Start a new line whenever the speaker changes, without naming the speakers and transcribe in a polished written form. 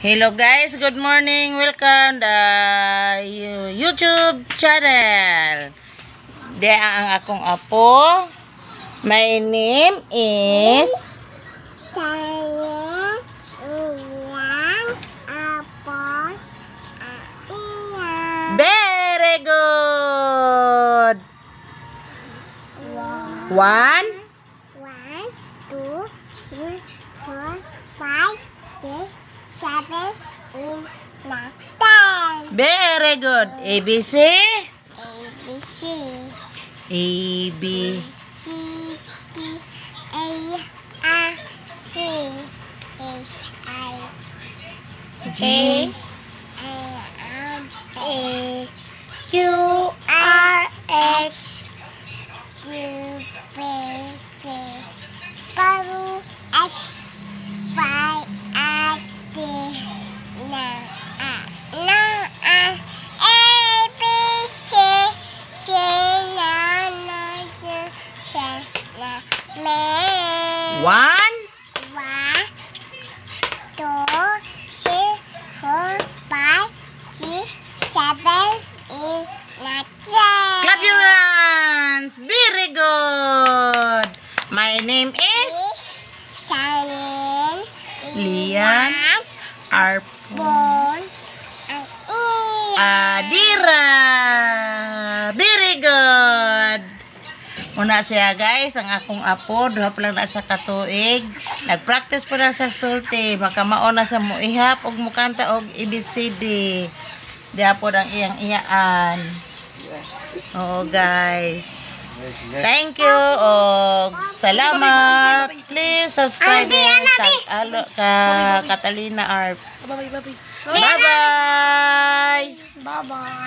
Hello guys, good morning. Welcome to YouTube channel. Dia ang akong apo. My name is
Saya ulang apa
very good. One,
1, 2, 3, 4, 5, 6, 7, 8, 9, 10.
very good. ABC,
ABC,
A B
C, D, A, A, C, H, I,
G
A, M, A, Q, R, S, U, V, W, baru S, Y, A, D, A, B, C, C,
one,
1, 2, 3, 4, 5, 6, 7, 8, 9, 10.
clap your hands. Very good. My name is
Silent,
Lian Arpo
Bon, and
Adira. Very good. Una siya guys, ang akong apo, duha pa lang na sa katuig. Nag-practice pa na sa sulti. Makamao na sa muihap og mukanta og ABCD. Diha po ang iyang-iyaan. Oo guys. Thank you og salamat. Please subscribe sa Catalina Arps.
Bye-bye.
Bye-bye.
Bye-bye.